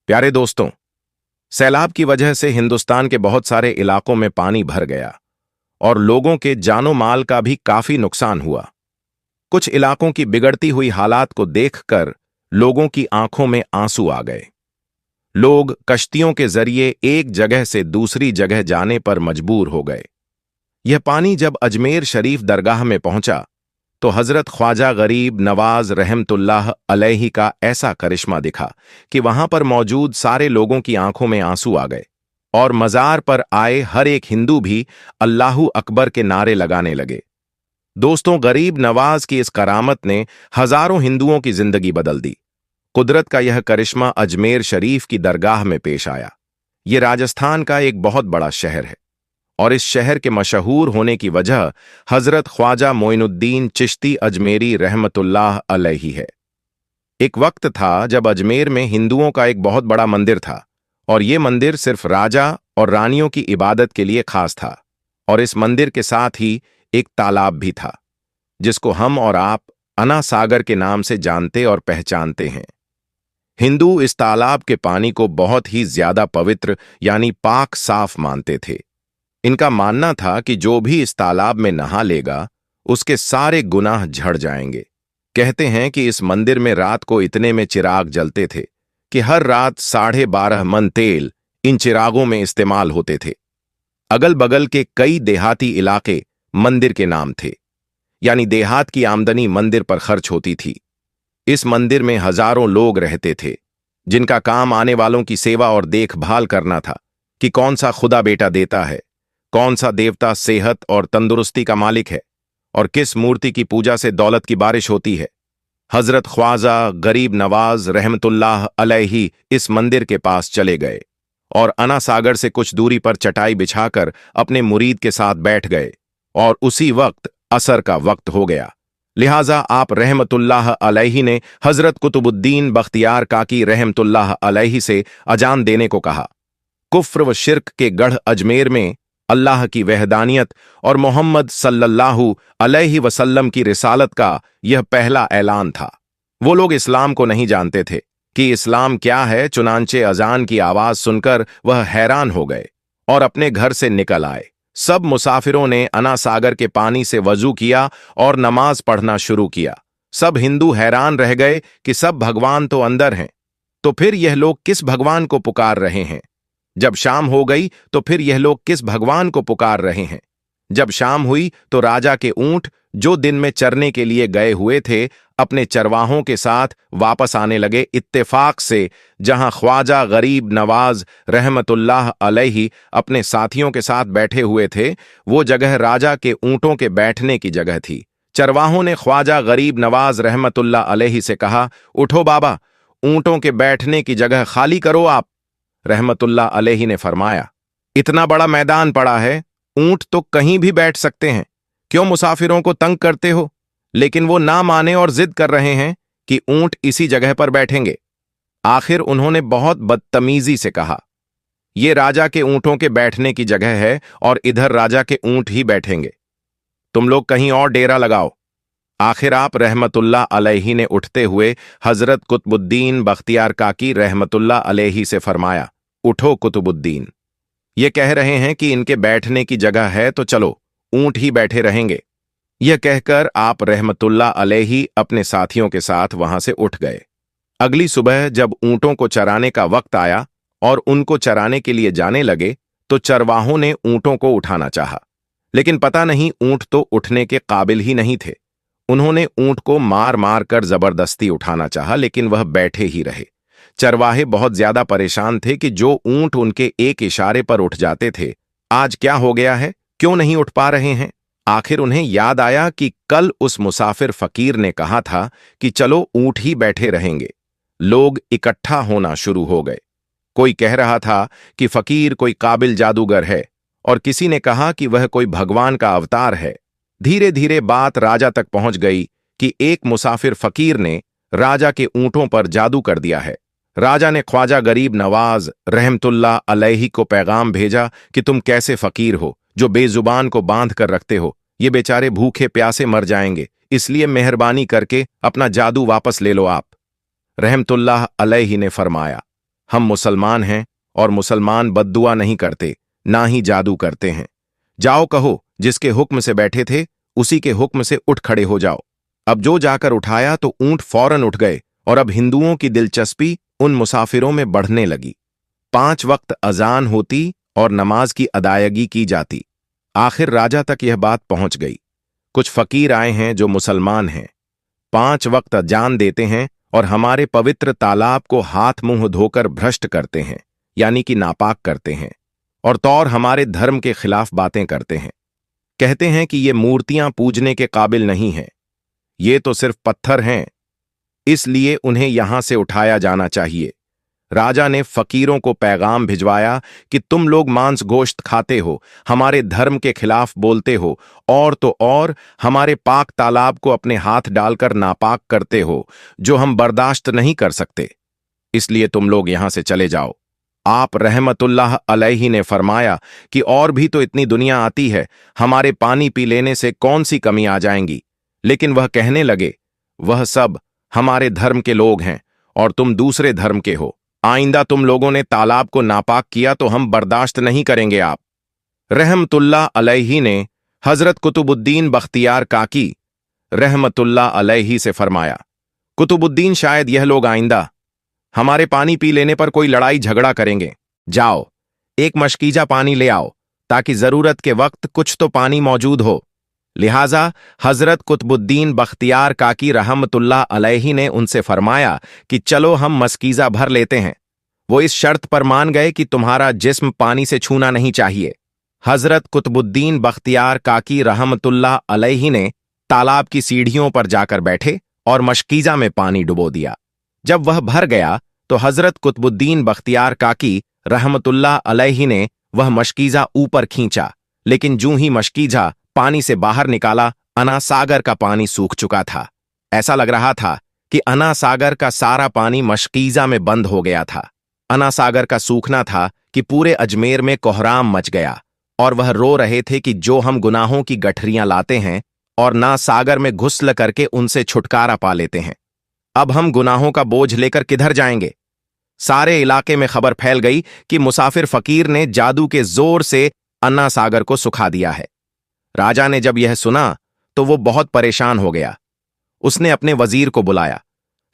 प्यारे दोस्तों, सैलाब की वजह से हिंदुस्तान के बहुत सारे इलाकों में पानी भर गया और लोगों के जानो माल का भी काफी नुकसान हुआ। कुछ इलाकों की बिगड़ती हुई हालात को देखकर लोगों की आंखों में आंसू आ गए। लोग कश्तियों के जरिए एक जगह से दूसरी जगह जाने पर मजबूर हो गए। यह पानी जब अजमेर शरीफ दरगाह में पहुंचा तो हजरत ख्वाजा गरीब नवाज रहमतुल्लाह अलैहि का ऐसा करिश्मा दिखा कि वहां पर मौजूद सारे लोगों की आंखों में आंसू आ गए और मजार पर आए हर एक हिंदू भी अल्लाहू अकबर के नारे लगाने लगे। दोस्तों, गरीब नवाज की इस करामत ने हजारों हिंदुओं की जिंदगी बदल दी। कुदरत का यह करिश्मा अजमेर शरीफ की दरगाह में पेश आया। यह राजस्थान का एक बहुत बड़ा शहर है और इस शहर के मशहूर होने की वजह हजरत ख्वाजा मोइनुद्दीन चिश्ती अजमेरी रहमतुल्लाह अलैहि है। एक वक्त था जब अजमेर में हिंदुओं का एक बहुत बड़ा मंदिर था और ये मंदिर सिर्फ राजा और रानियों की इबादत के लिए खास था। और इस मंदिर के साथ ही एक तालाब भी था जिसको हम और आप अना सागर के नाम से जानते और पहचानते हैं। हिंदू इस तालाब के पानी को बहुत ही ज्यादा पवित्र यानी पाक साफ मानते थे। इनका मानना था कि जो भी इस तालाब में नहा लेगा उसके सारे गुनाह झड़ जाएंगे। कहते हैं कि इस मंदिर में रात को इतने में चिराग जलते थे कि हर रात 12.5 मन तेल इन चिरागों में इस्तेमाल होते थे। अगल बगल के कई देहाती इलाके मंदिर के नाम थे, यानी देहात की आमदनी मंदिर पर खर्च होती थी। इस मंदिर में हजारों लोग रहते थे जिनका काम आने वालों की सेवा और देखभाल करना था कि कौन सा खुदा बेटा देता है, कौन सा देवता सेहत और तंदुरुस्ती का मालिक है और किस मूर्ति की पूजा से दौलत की बारिश होती है। हजरत ख्वाजा गरीब नवाज रहमतुल्लाह अलैहि इस मंदिर के पास चले गए और अना सागर से कुछ दूरी पर चटाई बिछाकर अपने मुरीद के साथ बैठ गए और उसी वक्त असर का वक्त हो गया। लिहाजा आप रहमतुल्लाह अलैहि ने हजरत कुतुबुद्दीन बख्तियार काकी रहमतुल्लाह अलैहि से अजान देने को कहा। कुफ्र व शिर्क के गढ़ अजमेर में अल्लाह की वहदानियत और मोहम्मद सल्लल्लाहु अलैहि वसल्लम की रिसालत का यह पहला ऐलान था। वो लोग इस्लाम को नहीं जानते थे कि इस्लाम क्या है, चुनांचे अजान की आवाज सुनकर वह हैरान हो गए और अपने घर से निकल आए। सब मुसाफिरों ने अना सागर के पानी से वजू किया और नमाज पढ़ना शुरू किया। सब हिंदू हैरान रह गए कि सब भगवान तो अंदर हैं, तो फिर यह लोग किस भगवान को पुकार रहे हैं। जब शाम हो गई तो फिर यह लोग किस भगवान को पुकार रहे हैं। जब शाम हुई तो राजा के ऊंट जो दिन में चरने के लिए गए हुए थे अपने चरवाहों के साथ वापस आने लगे। इत्तेफाक से जहां ख्वाजा गरीब नवाज रहमतुल्लाह अलैहि अपने साथियों के साथ बैठे हुए थे वो जगह राजा के ऊंटों के बैठने की जगह थी। चरवाहों ने ख्वाजा गरीब नवाज रहमतुल्लाह अलैहि से कहा, उठो बाबा, ऊंटों के बैठने की जगह खाली करो आप। रहमतुल्लाह अलैहि ने फरमाया, इतना बड़ा मैदान पड़ा है, ऊंट तो कहीं भी बैठ सकते हैं, क्यों मुसाफिरों को तंग करते हो। लेकिन वो ना माने और जिद कर रहे हैं कि ऊंट इसी जगह पर बैठेंगे। आखिर उन्होंने बहुत बदतमीजी से कहा, ये राजा के ऊंटों के बैठने की जगह है और इधर राजा के ऊंट ही बैठेंगे, तुम लोग कहीं और डेरा लगाओ। आखिर आप रहमतुल्लाह अलैहि ने उठते हुए हजरत कुतुबुद्दीन बख्तियार काकी रहमतुल्लाह अलैहि से फरमाया, उठो कुतुबुद्दीन, ये कह रहे हैं कि इनके बैठने की जगह है तो चलो ऊंट ही बैठे रहेंगे। यह कहकर आप रहमतुल्लाह अलैहि अपने साथियों के साथ वहां से उठ गए। अगली सुबह जब ऊंटों को चराने का वक्त आया और उनको चराने के लिए जाने लगे तो चरवाहों ने ऊंटों को उठाना चाहा, लेकिन पता नहीं ऊंट तो उठने के काबिल ही नहीं थे। उन्होंने ऊंट को मार मार कर जबरदस्ती उठाना चाहा, लेकिन वह बैठे ही रहे। चरवाहे बहुत ज्यादा परेशान थे कि जो ऊंट उनके एक इशारे पर उठ जाते थे, आज क्या हो गया है, क्यों नहीं उठ पा रहे हैं। आखिर उन्हें याद आया कि कल उस मुसाफिर फकीर ने कहा था कि चलो ऊंट ही बैठे रहेंगे। लोग इकट्ठा होना शुरू हो गए। कोई कह रहा था कि फकीर कोई काबिल जादूगर है और किसी ने कहा कि वह कोई भगवान का अवतार है। धीरे धीरे बात राजा तक पहुंच गई कि एक मुसाफिर फकीर ने राजा के ऊंटों पर जादू कर दिया है। राजा ने ख्वाजा गरीब नवाज रहमतुल्लाह अलैहि को पैगाम भेजा कि तुम कैसे फकीर हो जो बेजुबान को बांध कर रखते हो, ये बेचारे भूखे प्यासे मर जाएंगे, इसलिए मेहरबानी करके अपना जादू वापस ले लो आप। रहमतुल्लाह अलैहि ने फरमाया, हम मुसलमान हैं और मुसलमान बद्दुआ नहीं करते, ना ही जादू करते हैं। जाओ कहो, जिसके हुक्म से बैठे थे उसी के हुक्म से उठ खड़े हो जाओ। अब जो जाकर उठाया तो ऊंट फौरन उठ गए और अब हिंदुओं की दिलचस्पी उन मुसाफिरों में बढ़ने लगी। 5 वक्त अजान होती और नमाज की अदायगी की जाती। आखिर राजा तक यह बात पहुंच गई। कुछ फकीर आए हैं जो मुसलमान हैं, 5 वक्त अजान देते हैं और हमारे पवित्र तालाब को हाथ मुंह धोकर भ्रष्ट करते हैं, यानी कि नापाक करते हैं, और तौर हमारे धर्म के खिलाफ बातें करते हैं। कहते हैं कि ये मूर्तियां पूजने के काबिल नहीं हैं, ये तो सिर्फ पत्थर हैं, इसलिए उन्हें यहां से उठाया जाना चाहिए। राजा ने फकीरों को पैगाम भिजवाया कि तुम लोग मांस गोश्त खाते हो, हमारे धर्म के खिलाफ बोलते हो, और तो और हमारे पाक तालाब को अपने हाथ डालकर नापाक करते हो, जो हम बर्दाश्त नहीं कर सकते। इसलिए तुम लोग यहां से चले जाओ। आप रहमतुल्लाह अलैहि ने फरमाया कि और भी तो इतनी दुनिया आती है, हमारे पानी पी लेने से कौन सी कमी आ जाएंगी। लेकिन वह कहने लगे, वह सब हमारे धर्म के लोग हैं और तुम दूसरे धर्म के हो। आइंदा तुम लोगों ने तालाब को नापाक किया तो हम बर्दाश्त नहीं करेंगे। आप रहमतुल्लाह अलैहि ने हजरत कुतुबुद्दीन बख्तियार काकी रहमतुल्लाह अलैहि से फरमाया, कुतुबुद्दीन शायद यह लोग आइंदा हमारे पानी पी लेने पर कोई लड़ाई झगड़ा करेंगे। जाओ, एक मशकीजा पानी ले आओ ताकि जरूरत के वक्त कुछ तो पानी मौजूद हो। लिहाजा हजरत कुतुबुद्दीन बख्तियार काकी रहमतुल्लाह अलैहि ने उनसे फरमाया कि चलो हम मस्कीजा भर लेते हैं। वो इस शर्त पर मान गए कि तुम्हारा जिस्म पानी से छूना नहीं चाहिए। हजरत कुतुबुद्दीन बख्तियार काकी रहमतुल्लाह अलैहि ने तालाब की सीढ़ियों पर जाकर बैठे और मशकीजा में पानी डुबो दिया। जब वह भर गया तो हजरत कुतुबुद्दीन बख्तियार काकी रहमतुल्लाह अलैहि ने वह मशकीजा ऊपर खींचा, लेकिन जूं ही मशकीजा पानी से बाहर निकाला, अना सागर का पानी सूख चुका था। ऐसा लग रहा था कि अना सागर का सारा पानी मशकीजा में बंद हो गया था। अना सागर का सूखना था कि पूरे अजमेर में कोहराम मच गया और वह रो रहे थे कि जो हम गुनाहों की गठरियां लाते हैं और ना सागर में घुसल करके उनसे छुटकारा पा लेते हैं, अब हम गुनाहों का बोझ लेकर किधर जाएंगे। सारे इलाके में खबर फैल गई कि मुसाफिर फकीर ने जादू के जोर से अन्ना सागर को सुखा दिया है। राजा ने जब यह सुना तो वो बहुत परेशान हो गया। उसने अपने वजीर को बुलाया।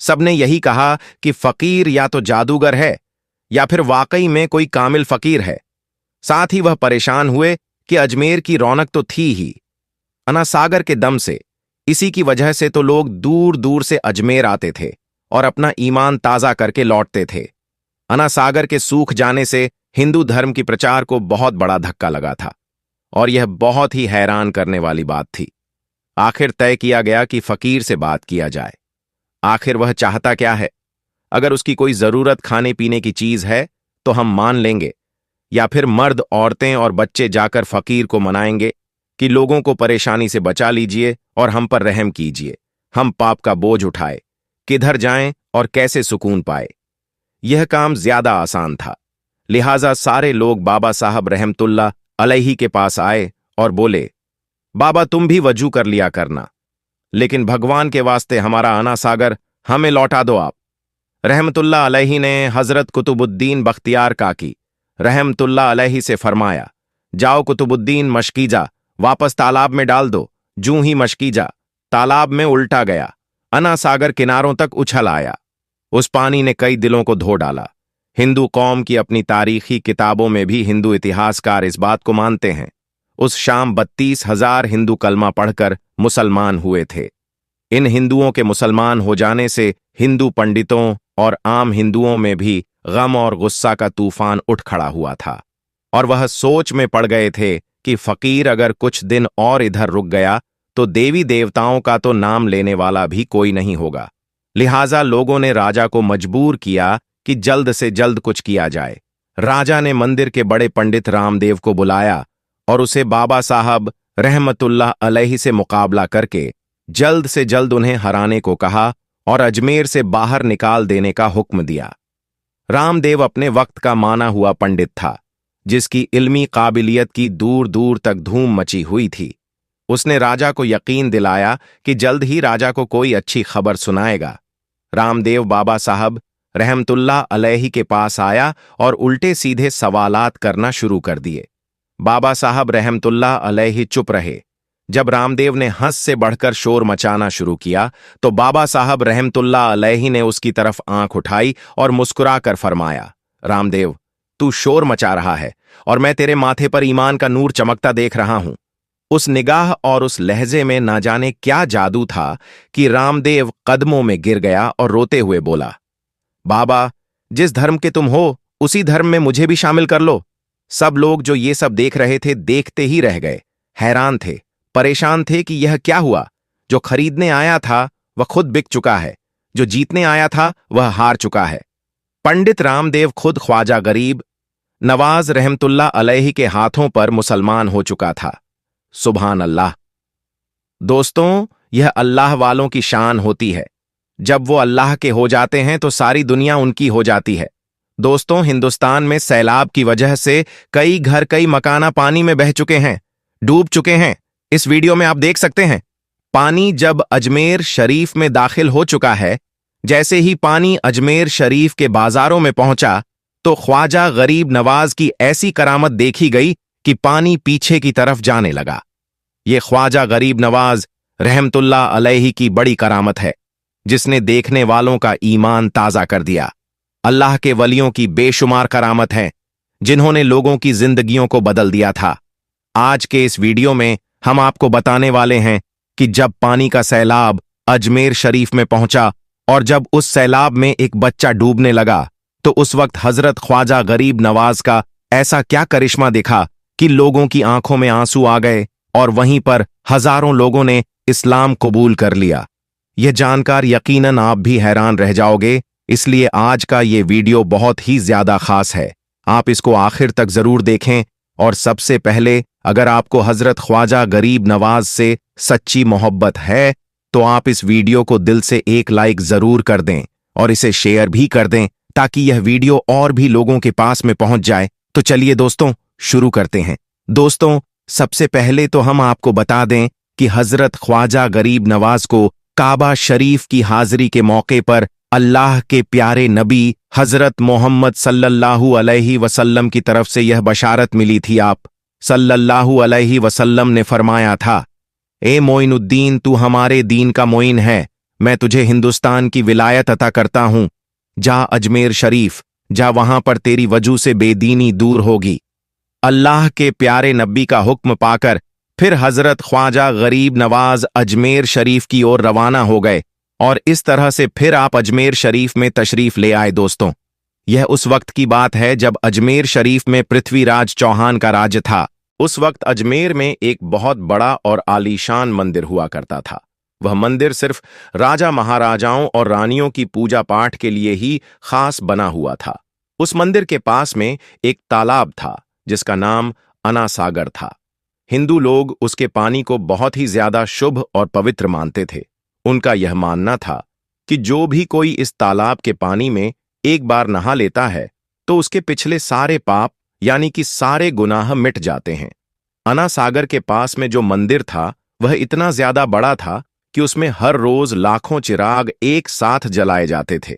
सबने यही कहा कि फकीर या तो जादूगर है या फिर वाकई में कोई कामिल फकीर है। साथ ही वह परेशान हुए कि अजमेर की रौनक तो थी ही, अन्ना सागर के दम से, इसी की वजह से तो लोग दूर दूर से अजमेर आते थे और अपना ईमान ताजा करके लौटते थे। अन्ना सागर के सूख जाने से हिंदू धर्म की प्रचार को बहुत बड़ा धक्का लगा था और यह बहुत ही हैरान करने वाली बात थी। आखिर तय किया गया कि फकीर से बात किया जाए। आखिर वह चाहता क्या है? अगर उसकी कोई जरूरत खाने पीने की चीज है तो हम मान लेंगे, या फिर मर्द, औरतें और बच्चे जाकर फकीर को मनाएंगे कि लोगों को परेशानी से बचा लीजिए और हम पर रहम कीजिए, हम पाप का बोझ उठाए, किधर जाएं और कैसे सुकून पाए। यह काम ज्यादा आसान था। लिहाजा सारे लोग बाबा साहब रहमतुल्लाह अलैहि के पास आए और बोले, बाबा तुम भी वजू कर लिया करना, लेकिन भगवान के वास्ते हमारा अन्ना सागर हमें लौटा दो आप। रहमतुल्लाह अलैहि ने हजरत कुतुबुद्दीन बख्तियार काकी रहमतुल्लाह अलैहि से फरमाया, जाओ कुतुबुद्दीन, मशकीजा वापस तालाब में डाल दो। जूं ही मशकीजा तालाब में उल्टा गया, अन्ना सागर किनारों तक उछल आया। उस पानी ने कई दिलों को धो डाला। हिंदू कौम की अपनी तारीखी किताबों में भी हिंदू इतिहासकार इस बात को मानते हैं। उस शाम 32,000 हिंदू कलमा पढ़कर मुसलमान हुए थे। इन हिंदुओं के मुसलमान हो जाने से हिंदू पंडितों और आम हिंदुओं में भी गम और गुस्सा का तूफान उठ खड़ा हुआ था और वह सोच में पड़ गए थे कि फकीर अगर कुछ दिन और इधर रुक गया तो देवी देवताओं का तो नाम लेने वाला भी कोई नहीं होगा। लिहाजा लोगों ने राजा को मजबूर किया कि जल्द से जल्द कुछ किया जाए। राजा ने मंदिर के बड़े पंडित रामदेव को बुलाया और उसे बाबा साहब रहमतुल्लाह अलैहि से मुकाबला करके जल्द से जल्द उन्हें हराने को कहा और अजमेर से बाहर निकाल देने का हुक्म दिया। रामदेव अपने वक्त का माना हुआ पंडित था, जिसकी इल्मी काबिलियत की दूर दूर तक धूम मची हुई थी। उसने राजा को यकीन दिलाया कि जल्द ही राजा को कोई अच्छी खबर सुनाएगा। रामदेव बाबा साहब रहमतुल्लाह अलैहि के पास आया और उल्टे सीधे सवालात करना शुरू कर दिए। बाबा साहब रहमतुल्लाह अलैहि चुप रहे। जब रामदेव ने हंस से बढ़कर शोर मचाना शुरू किया तो बाबा साहब रहमतुल्लाह अलैहि ने उसकी तरफ आंख उठाई और मुस्कुराकर फरमाया, रामदेव, तू शोर मचा रहा है और मैं तेरे माथे पर ईमान का नूर चमकता देख रहा हूं। उस निगाह और उस लहजे में ना जाने क्या जादू था कि रामदेव कदमों में गिर गया और रोते हुए बोला, बाबा, जिस धर्म के तुम हो उसी धर्म में मुझे भी शामिल कर लो। सब लोग जो ये सब देख रहे थे देखते ही रह गए, हैरान थे, परेशान थे कि यह क्या हुआ। जो खरीदने आया था वह खुद बिक चुका है, जो जीतने आया था वह हार चुका है। पंडित रामदेव खुद ख्वाजा गरीब नवाज रहमतुल्लाह अलैहि के हाथों पर मुसलमान हो चुका था। सुभान अल्लाह। दोस्तों, यह अल्लाह वालों की शान होती है। जब वो अल्लाह के हो जाते हैं तो सारी दुनिया उनकी हो जाती है। दोस्तों, हिंदुस्तान में सैलाब की वजह से कई घर, कई मकाना पानी में बह चुके हैं, डूब चुके हैं। इस वीडियो में आप देख सकते हैं, पानी जब अजमेर शरीफ में दाखिल हो चुका है, जैसे ही पानी अजमेर शरीफ के बाजारों में पहुंचा तो ख्वाजा गरीब नवाज की ऐसी करामत देखी गई कि पानी पीछे की तरफ जाने लगा। यह ख्वाजा गरीब नवाज रहमतुल्लाह अलैहि की बड़ी करामत है, जिसने देखने वालों का ईमान ताजा कर दिया। अल्लाह के वलियों की बेशुमार करामत है, जिन्होंने लोगों की जिंदगियों को बदल दिया था। आज के इस वीडियो में हम आपको बताने वाले हैं कि जब पानी का सैलाब अजमेर शरीफ में पहुंचा और जब उस सैलाब में एक बच्चा डूबने लगा तो उस वक्त हजरत ख्वाजा गरीब नवाज का ऐसा क्या करिश्मा दिखा कि लोगों की आंखों में आंसू आ गए और वहीं पर हजारों लोगों ने इस्लाम कबूल कर लिया। यह जानकर यकीनन आप भी हैरान रह जाओगे, इसलिए आज का ये वीडियो बहुत ही ज्यादा खास है। आप इसको आखिर तक जरूर देखें। और सबसे पहले, अगर आपको हजरत ख्वाजा गरीब नवाज से सच्ची मोहब्बत है तो आप इस वीडियो को दिल से एक लाइक जरूर कर दें और इसे शेयर भी कर दें ताकि यह वीडियो और भी लोगों के पास में पहुंच जाए। तो चलिए दोस्तों, शुरू करते हैं। दोस्तों, सबसे पहले तो हम आपको बता दें कि हजरत ख्वाजा गरीब नवाज को काबा शरीफ की हाजिरी के मौके पर अल्लाह के प्यारे नबी हजरत मोहम्मद सल्लल्लाहु अलैहि वसल्लम की तरफ से यह बशारत मिली थी। आप सल्लल्लाहु अलैहि वसल्लम ने फरमाया था, ए मोइनुद्दीन, तू हमारे दीन का मोइन है, मैं तुझे हिंदुस्तान की विलायत अता करता हूं। जा अजमेर शरीफ जा, वहां पर तेरी वजह से बेदीनी दूर होगी। अल्लाह के प्यारे नबी का हुक्म पाकर फिर हजरत ख्वाजा गरीब नवाज अजमेर शरीफ की ओर रवाना हो गए और इस तरह से फिर आप अजमेर शरीफ में तशरीफ ले आए। दोस्तों, यह उस वक्त की बात है जब अजमेर शरीफ में पृथ्वीराज चौहान का राज था। उस वक्त अजमेर में एक बहुत बड़ा और आलीशान मंदिर हुआ करता था। वह मंदिर सिर्फ राजा महाराजाओं और रानियों की पूजा पाठ के लिए ही खास बना हुआ था। उस मंदिर के पास में एक तालाब था जिसका नाम अना सागर था। हिंदू लोग उसके पानी को बहुत ही ज्यादा शुभ और पवित्र मानते थे। उनका यह मानना था कि जो भी कोई इस तालाब के पानी में एक बार नहा लेता है तो उसके पिछले सारे पाप यानी कि सारे गुनाह मिट जाते हैं। अना सागर के पास में जो मंदिर था वह इतना ज्यादा बड़ा था कि उसमें हर रोज लाखों चिराग एक साथ जलाए जाते थे।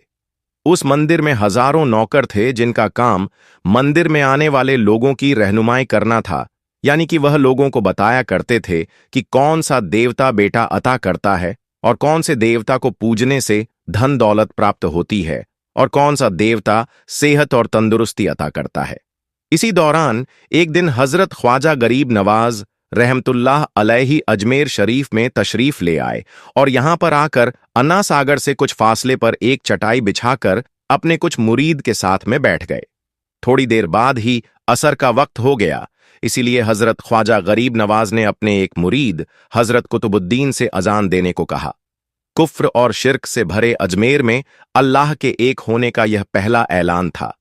उस मंदिर में हजारों नौकर थे जिनका काम मंदिर में आने वाले लोगों की रहनुमाई करना था, यानी कि वह लोगों को बताया करते थे कि कौन सा देवता बेटा अता करता है और कौन से देवता को पूजने से धन दौलत प्राप्त होती है और कौन सा देवता सेहत और तंदुरुस्ती अता करता है। इसी दौरान एक दिन हजरत ख्वाजा गरीब नवाज रहमतुल्लाह अलैहि अजमेर शरीफ में तशरीफ ले आए और यहां पर आकर अन्ना सागर से कुछ फासले पर एक चटाई बिछाकर अपने कुछ मुरीद के साथ में बैठ गए। थोड़ी देर बाद ही असर का वक्त हो गया, इसीलिए हजरत ख्वाजा गरीब नवाज ने अपने एक मुरीद हजरत कुतुबुद्दीन से अजान देने को कहा। कुफ्र और शिर्क से भरे अजमेर में अल्लाह के एक होने का यह पहला ऐलान था।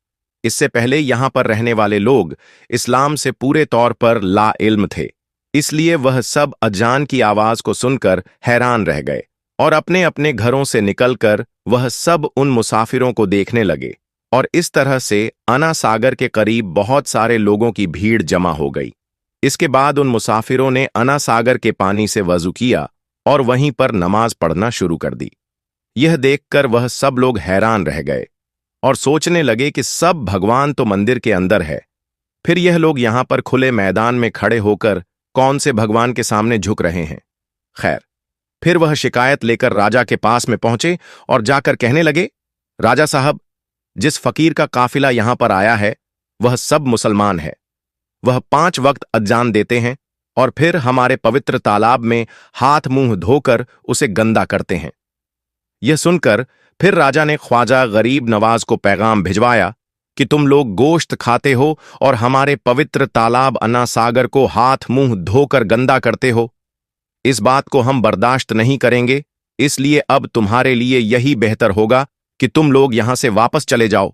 इससे पहले यहां पर रहने वाले लोग इस्लाम से पूरे तौर पर ला इल्म थे, इसलिए वह सब अजान की आवाज को सुनकर हैरान रह गए और अपने अपने घरों से निकलकर वह सब उन मुसाफिरों को देखने लगे और इस तरह से अना सागर के करीब बहुत सारे लोगों की भीड़ जमा हो गई। इसके बाद उन मुसाफिरों ने अना सागर के पानी से वजू किया और वहीं पर नमाज पढ़ना शुरू कर दी। यह देखकर वह सब लोग हैरान रह गए। और सोचने लगे कि सब भगवान तो मंदिर के अंदर है, फिर यह लोग यहां पर खुले मैदान में खड़े होकर कौन से भगवान के सामने झुक रहे हैं। खैर, फिर वह शिकायत लेकर राजा के पास में पहुंचे और जाकर कहने लगे, राजा साहब, जिस फकीर का काफिला यहां पर आया है वह सब मुसलमान है। वह 5 वक्त अजान देते हैं और फिर हमारे पवित्र तालाब में हाथ मुंह धोकर उसे गंदा करते हैं। यह सुनकर फिर राजा ने ख्वाजा गरीब नवाज को पैगाम भिजवाया कि तुम लोग गोश्त खाते हो और हमारे पवित्र तालाब अन्ना सागर को हाथ मुंह धोकर गंदा करते हो। इस बात को हम बर्दाश्त नहीं करेंगे, इसलिए अब तुम्हारे लिए यही बेहतर होगा कि तुम लोग यहां से वापस चले जाओ।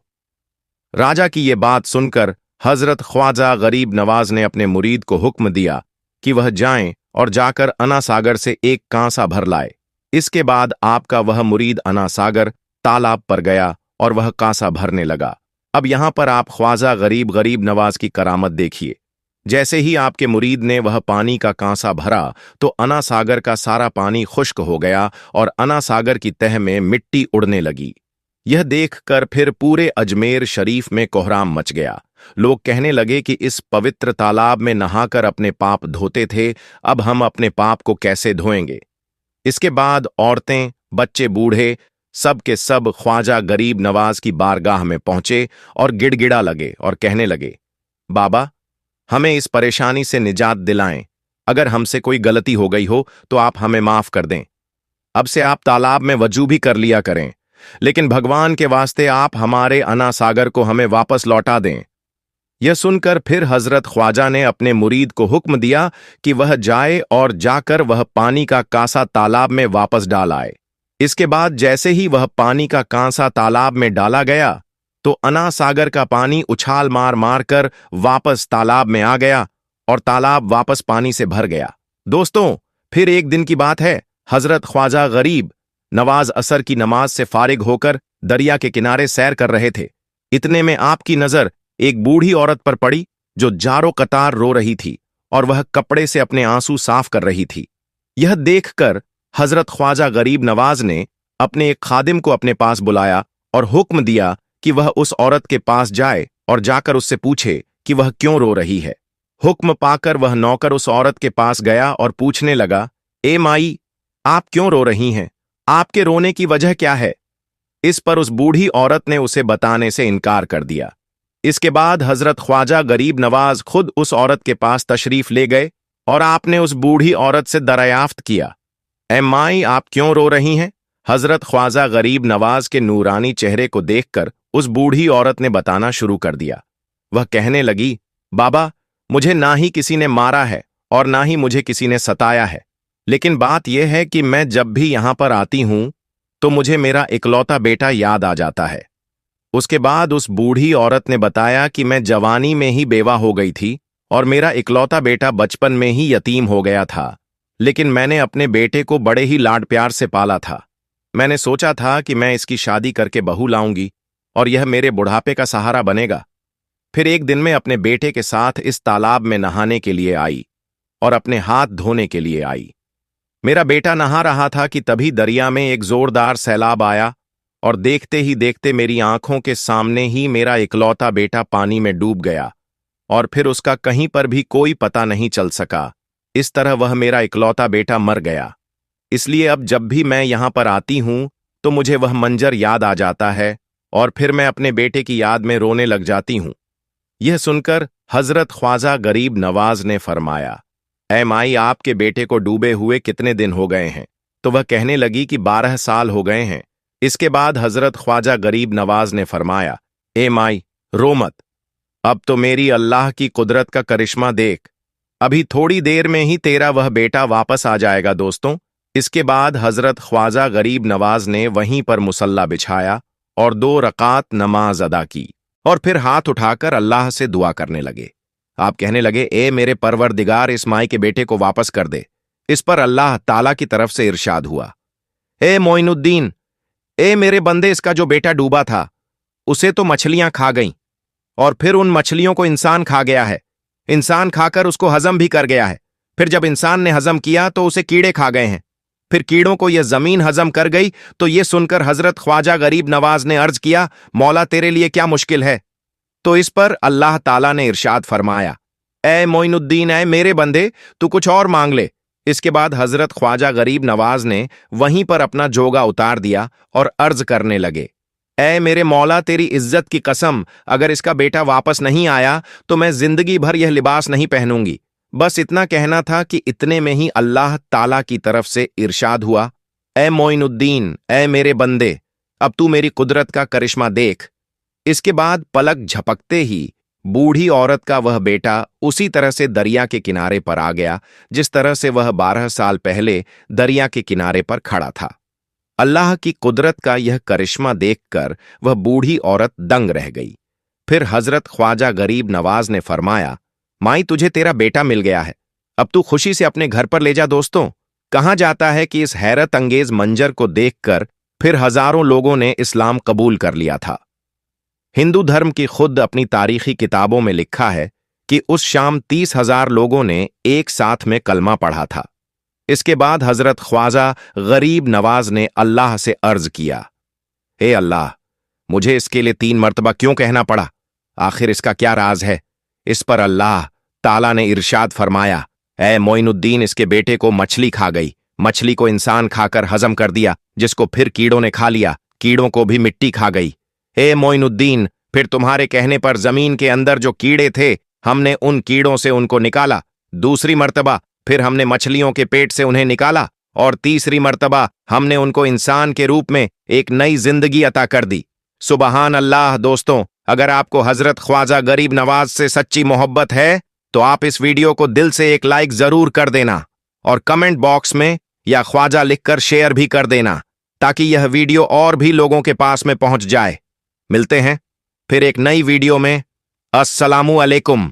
राजा की ये बात सुनकर हजरत ख्वाजा गरीब नवाज ने अपने मुरीद को हुक्म दिया कि वह जाएं और जाकर अन्ना सागर से एक कांसा भर लाए। इसके बाद आपका वह मुरीद अन्ना सागर तालाब पर गया और वह कांसा भरने लगा। अब यहां पर आप ख्वाजा गरीब नवाज की करामत देखिए। जैसे ही आपके मुरीद ने वह पानी का कांसा भरा तो अन्ना सागर का सारा पानी खुश्क हो गया और अन्ना सागर की तह में मिट्टी उड़ने लगी। यह देखकर फिर पूरे अजमेर शरीफ में कोहराम मच गया। लोग कहने लगे कि इस पवित्र तालाब में नहाकर अपने पाप धोते थे, अब हम अपने पाप को कैसे धोएंगे। इसके बाद औरतें, बच्चे, बूढ़े सब के सब ख्वाजा गरीब नवाज की बारगाह में पहुंचे और गिड़गिड़ा लगे और कहने लगे, बाबा, हमें इस परेशानी से निजात दिलाएं। अगर हमसे कोई गलती हो गई हो तो आप हमें माफ कर दें। अब से आप तालाब में वजू भी कर लिया करें, लेकिन भगवान के वास्ते आप हमारे अन्ना सागर को हमें वापस लौटा दें। यह सुनकर फिर हजरत ख्वाजा ने अपने मुरीद को हुक्म दिया कि वह जाए और जाकर वह पानी का कांसा तालाब में वापस डाल आए। इसके बाद जैसे ही वह पानी का कांसा तालाब में डाला गया तो अन्ना सागर का पानी उछाल मार मार कर वापस तालाब में आ गया और तालाब वापस पानी से भर गया। दोस्तों, फिर एक दिन की बात है, हजरत ख्वाजा गरीब नवाज असर की नमाज से फारिग होकर दरिया के किनारे सैर कर रहे थे। इतने में आपकी नजर एक बूढ़ी औरत पर पड़ी जो जारो कतार रो रही थी और वह कपड़े से अपने आंसू साफ कर रही थी। यह देखकर हजरत ख्वाजा गरीब नवाज ने अपने एक खादिम को अपने पास बुलाया और हुक्म दिया कि वह उस औरत के पास जाए और जाकर उससे पूछे कि वह क्यों रो रही है। हुक्म पाकर वह नौकर उस औरत के पास गया और पूछने लगा, ए माई, आप क्यों रो रही हैं? आपके रोने की वजह क्या है? इस पर उस बूढ़ी औरत ने उसे बताने से इनकार कर दिया। इसके बाद हजरत ख्वाजा गरीब नवाज खुद उस औरत के पास तशरीफ ले गए और आपने उस बूढ़ी औरत से दरियाफ्त किया, ए माई, आप क्यों रो रही हैं? हजरत ख्वाजा गरीब नवाज के नूरानी चेहरे को देखकर उस बूढ़ी औरत ने बताना शुरू कर दिया। वह कहने लगी, बाबा, मुझे ना ही किसी ने मारा है और ना ही मुझे किसी ने सताया है, लेकिन बात यह है कि मैं जब भी यहां पर आती हूं तो मुझे मेरा इकलौता बेटा याद आ जाता है। उसके बाद उस बूढ़ी औरत ने बताया कि मैं जवानी में ही बेवा हो गई थी और मेरा इकलौता बेटा बचपन में ही यतीम हो गया था, लेकिन मैंने अपने बेटे को बड़े ही लाड प्यार से पाला था। मैंने सोचा था कि मैं इसकी शादी करके बहू लाऊंगी और यह मेरे बुढ़ापे का सहारा बनेगा। फिर एक दिन मैं अपने बेटे के साथ इस तालाब में नहाने के लिए आई और अपने हाथ धोने के लिए आई। मेरा बेटा नहा रहा था कि तभी दरिया में एक जोरदार सैलाब आया और देखते ही देखते मेरी आंखों के सामने ही मेरा इकलौता बेटा पानी में डूब गया और फिर उसका कहीं पर भी कोई पता नहीं चल सका। इस तरह वह मेरा इकलौता बेटा मर गया। इसलिए अब जब भी मैं यहां पर आती हूं तो मुझे वह मंजर याद आ जाता है और फिर मैं अपने बेटे की याद में रोने लग जाती हूं। यह सुनकर हजरत ख्वाजा गरीब नवाज ने फरमाया, ऐ माई, आपके बेटे को डूबे हुए कितने दिन हो गए हैं? तो वह कहने लगी कि 12 साल हो गए हैं। इसके बाद हजरत ख्वाजा गरीब नवाज ने फरमाया, ए माई, रो मत, अब तो मेरी अल्लाह की कुदरत का करिश्मा देख, अभी थोड़ी देर में ही तेरा वह बेटा वापस आ जाएगा। दोस्तों, इसके बाद हजरत ख्वाजा गरीब नवाज ने वहीं पर मुसल्ला बिछाया और 2 रकात नमाज अदा की और फिर हाथ उठाकर अल्लाह से दुआ करने लगे। आप कहने लगे, ए मेरे परवरदिगार, इस माई के बेटे को वापस कर दे। इस पर अल्लाह ताला की तरफ से इरशाद हुआ, ए मोइनुद्दीन, ए मेरे बंदे, इसका जो बेटा डूबा था उसे तो मछलियां खा गईं और फिर उन मछलियों को इंसान खा गया है। इंसान खाकर उसको हजम भी कर गया है। फिर जब इंसान ने हजम किया तो उसे कीड़े खा गए हैं। फिर कीड़ों को यह जमीन हजम कर गई। तो ये सुनकर हजरत ख्वाजा गरीब नवाज ने अर्ज किया, मौला तेरे लिए क्या मुश्किल है? तो इस पर अल्लाह ताला ने इरशाद फरमाया, ए मोइनुद्दीन, ए मेरे बंदे, तू कुछ और मांग ले। इसके बाद हजरत ख्वाजा गरीब नवाज ने वहीं पर अपना जोगा उतार दिया और अर्ज करने लगे, ए मेरे मौला, तेरी इज्जत की कसम, अगर इसका बेटा वापस नहीं आया तो मैं जिंदगी भर यह लिबास नहीं पहनूंगी। बस इतना कहना था कि इतने में ही अल्लाह ताला की तरफ से इरशाद हुआ, ए मोइनुद्दीन, ए मेरे बंदे, अब तू मेरी कुदरत का करिश्मा देख। इसके बाद पलक झपकते ही बूढ़ी औरत का वह बेटा उसी तरह से दरिया के किनारे पर आ गया जिस तरह से वह 12 साल पहले दरिया के किनारे पर खड़ा था। अल्लाह की कुदरत का यह करिश्मा देखकर वह बूढ़ी औरत दंग रह गई। फिर हजरत ख्वाजा गरीब नवाज ने फरमाया, माई, तुझे तेरा बेटा मिल गया है, अब तू खुशी से अपने घर पर ले जा। दोस्तों, कहा जाता है कि इस हैरत अंगेज मंजर को देखकर फिर हजारों लोगों ने इस्लाम कबूल कर लिया था। हिंदू धर्म की खुद अपनी तारीखी किताबों में लिखा है कि उस शाम 30,000 लोगों ने एक साथ में कलमा पढ़ा था। इसके बाद हजरत ख्वाजा गरीब नवाज ने अल्लाह से अर्ज किया, हे अल्लाह, मुझे इसके लिए 3 मर्तबा क्यों कहना पड़ा? आखिर इसका क्या राज है? इस पर अल्लाह ताला ने इरशाद फरमाया, ए मोइनुद्दीन, इसके बेटे को मछली खा गई, मछली को इंसान खाकर हजम कर दिया, जिसको फिर कीड़ों ने खा लिया, कीड़ों को भी मिट्टी खा गई। हे मोइनुद्दीन, फिर तुम्हारे कहने पर जमीन के अंदर जो कीड़े थे, हमने उन कीड़ों से उनको निकाला। दूसरी मर्तबा फिर हमने मछलियों के पेट से उन्हें निकाला, और तीसरी मर्तबा हमने उनको इंसान के रूप में एक नई जिंदगी अता कर दी। सुबहान अल्लाह। दोस्तों, अगर आपको हजरत ख्वाजा गरीब नवाज से सच्ची मोहब्बत है तो आप इस वीडियो को दिल से एक लाइक जरूर कर देना और कमेंट बॉक्स में या ख्वाजा लिखकर शेयर भी कर देना, ताकि यह वीडियो और भी लोगों के पास में पहुंच जाए। मिलते हैं फिर एक नई वीडियो में। अस्सलामु अलैकुम।